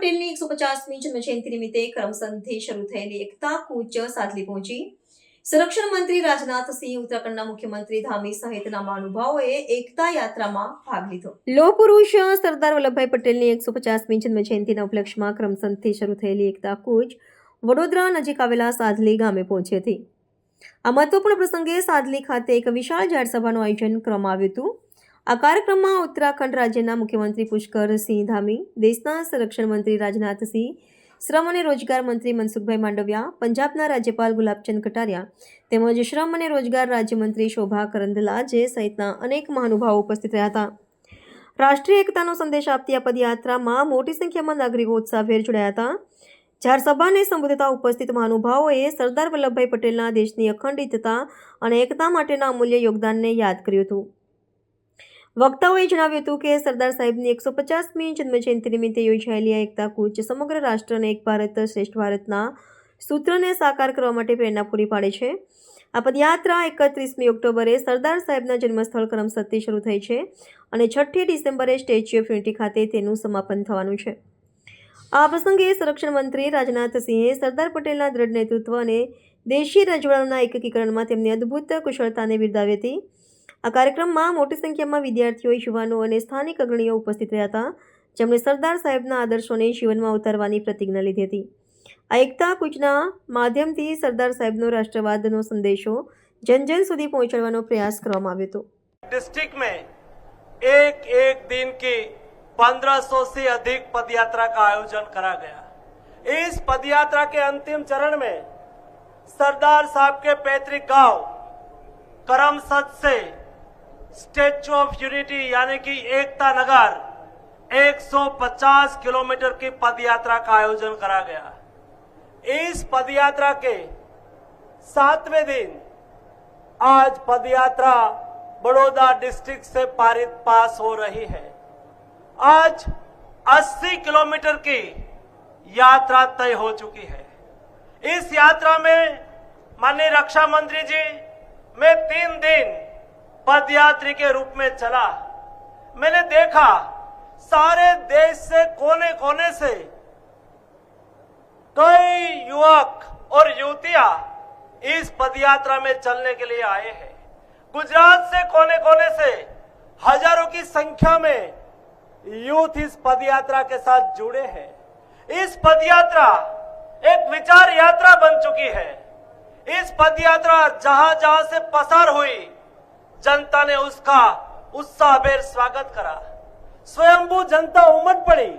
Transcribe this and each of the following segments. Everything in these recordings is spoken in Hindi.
પટેલની 150મી જન્મજયંતિ નિમિત્તે કરમસદથી શરૂ થયેલી એકતા કૂચ સાદલી પહોંચી। સંરક્ષણ મંત્રી રાજનાથ સિંહ, ઉત્તરાખંડના મુખ્યમંત્રી ધામી સહિતના મહાનુભાવોએ એકતા યાત્રામાં ભાગ લીધો। લોહ પુરુષ સરદાર વલ્લભભાઈ પટેલની 150મી જન્મજયંતિના ઉપલક્ષ્યમાં કરમસદથી શરૂ થયેલી એકતા કૂચ વડોદરા નજીક આવેલા સાદલી ગામે પહોંચી હતી। આ મહત્વપૂર્ણ પ્રસંગે સાદલી ખાતે એક વિશાળ જાહેર સભાનું આયોજન કરવામાં આવ્યું હતું। આ કાર્યક્રમમાં ઉત્તરાખંડ રાજ્યના મુખ્યમંત્રી પુષ્કરસિંહ ધામી, દેશના સંરક્ષણ મંત્રી રાજનાથ સિંહ, શ્રમ અને રોજગાર મંત્રી મનસુખભાઈ માંડવિયા, પંજાબના રાજ્યપાલ ગુલાબચંદ કટારિયા તેમજ શ્રમ અને રોજગાર રાજ્યમંત્રી શોભા કરંદલાજે સહિતના અનેક મહાનુભાવો ઉપસ્થિત રહ્યા હતા। રાષ્ટ્રીય એકતાનો સંદેશ આપતી આ પદયાત્રામાં મોટી સંખ્યામાં નાગરિકો ઉત્સાહભેર જોડાયા હતા। જાહેર સભાને સંબોધતા ઉપસ્થિત મહાનુભાવોએ સરદાર વલ્લભભાઈ પટેલના દેશની અખંડિતતા અને એકતા માટેના અમૂલ્ય યોગદાનને યાદ કર્યું હતું। વક્તાઓએ જણાવ્યું હતું કે સરદાર સાહેબની 150મી જન્મજયંતિ નિમિત્તે યોજાયેલી આ એકતા કૂચ સમગ્ર રાષ્ટ્ર અને એક ભારત શ્રેષ્ઠ ભારતના સૂત્રને સાકાર કરવા માટે પ્રેરણા પૂરી પાડે છે। આ પદયાત્રા 31મી ઓક્ટોબરે સરદાર સાહેબના જન્મસ્થળ કરમસદથી શરૂ થઈ છે અને 6ઠી ડિસેમ્બરે સ્ટેચ્યુ ઓફ યુનિટી ખાતે તેનું સમાપન થવાનું છે। આ પ્રસંગે સંરક્ષણ મંત્રી રાજનાથ સિંહે સરદાર પટેલના દ્રઢ નેતૃત્વ અને દેશી રજવાડાના એકીકરણમાં તેમની અદ્ભુત કુશળતાને બિરદાવી હતી। આ કાર્યક્રમમાં મોટી સંખ્યામાં વિદ્યાર્થીઓ, યુવાનો અને સ્થાનિક અગ્રણીઓ ઉપસ્થિત રહ્યા હતા, જેમણે સરદાર સાહેબના આદર્શોને જીવનમાં ઉતારવાની પ્રતિજ્ઞા લીધી હતી। આ એકતા કૂચના માધ્યમથી સરદાર સાહેબનો રાષ્ટ્રવાદનો સંદેશો જન જન સુધી પહોંચાડવાનો પ્રયાસ કરવામાં આવ્યો હતો। डिस्ट्रिक्ट में एक दिन की 1500 से अधिक पदयात्रा का आयोजन करा गया। इस पदयात्रा के अंतिम चरण में सरदार साहब के पैतृक गांव करमसद से स्टेच्यू ऑफ यूनिटी यानी कि एकता नगर 150 किलोमीटर की पदयात्रा का आयोजन करा गया। इस पदयात्रा के 7वें दिन आज पदयात्रा बड़ौदा डिस्ट्रिक्ट से पास हो रही है। आज 80 किलोमीटर की यात्रा तय हो चुकी है। इस यात्रा में माननीय रक्षा मंत्री जी, मैं 3 दिन पदयात्री के रूप में चला। मैंने देखा सारे देश से कोने कोने से कई युवक और युवतियां इस पदयात्रा में चलने के लिए आए हैं। गुजरात से कोने कोने से हजारों की संख्या में यूथ इस पदयात्रा के साथ जुड़े हैं। इस पदयात्रा एक विचार यात्रा बन चुकी है। इस पदयात्रा जहां जहां से पसार हुई, जनता ने उसका उत्साहभेर स्वागत करा। स्वयंभू जनता उमड़ पड़ी।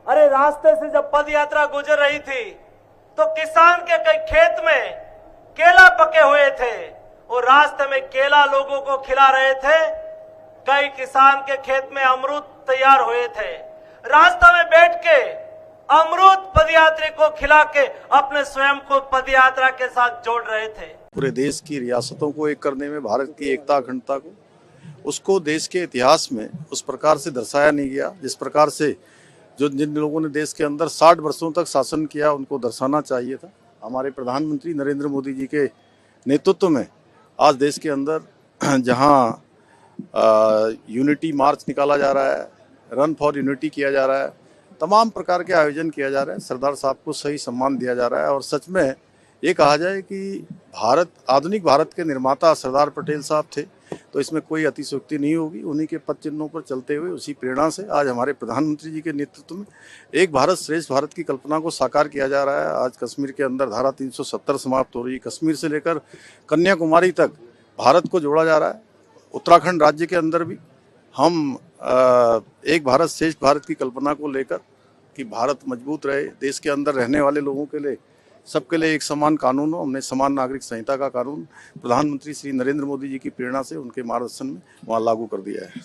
अरे रास्ते से जब पदयात्रा गुजर रही थी तो किसान के कई खेत में केला पके हुए थे और रास्ते में केला लोगों को खिला रहे थे। कई किसान के खेत में अमरूद तैयार हुए थे। रास्ता में बैठ के अमरूद पदयात्री को खिला के अपने स्वयं को पदयात्रा के साथ जोड़ रहे थे। पूरे देश की रियासतों को एक करने में भारत की एकता अखंडता को, उसको देश के इतिहास में उस प्रकार से दर्शाया नहीं गया जिस प्रकार से जिन लोगों ने देश के अंदर 60 वर्षों तक शासन किया उनको दर्शाना चाहिए था। हमारे प्रधानमंत्री नरेंद्र मोदी जी के नेतृत्व में आज देश के अंदर जहां यूनिटी मार्च निकाला जा रहा है, रन फॉर यूनिटी किया जा रहा है, तमाम प्रकार के आयोजन किया जा रहा है, सरदार साहब को सही सम्मान दिया जा रहा है। और सच में ये कहा जाए कि आधुनिक भारत के निर्माता सरदार पटेल साहब थे, तो इसमें कोई अतिशयोक्ति नहीं होगी। उन्हीं के पद चिन्हों पर चलते हुए उसी प्रेरणा से आज हमारे प्रधानमंत्री जी के नेतृत्व में एक भारत श्रेष्ठ भारत की कल्पना को साकार किया जा रहा है। आज कश्मीर के अंदर धारा 370 समाप्त हो रही है। कश्मीर से लेकर कन्याकुमारी तक भारत को जोड़ा जा रहा है। उत्तराखंड राज्य के अंदर भी हम एक भारत श्रेष्ठ भारत की कल्पना को लेकर कि भारत मजबूत रहे, देश के अंदर रहने वाले लोगों के लिए, सबके लिए एक समान कानून हो, हमने समान नागरिक संहिता का कानून प्रधानमंत्री श्री नरेंद्र मोदी जी की प्रेरणा से उनके मार्गदर्शन में वहाँ लागू कर दिया है।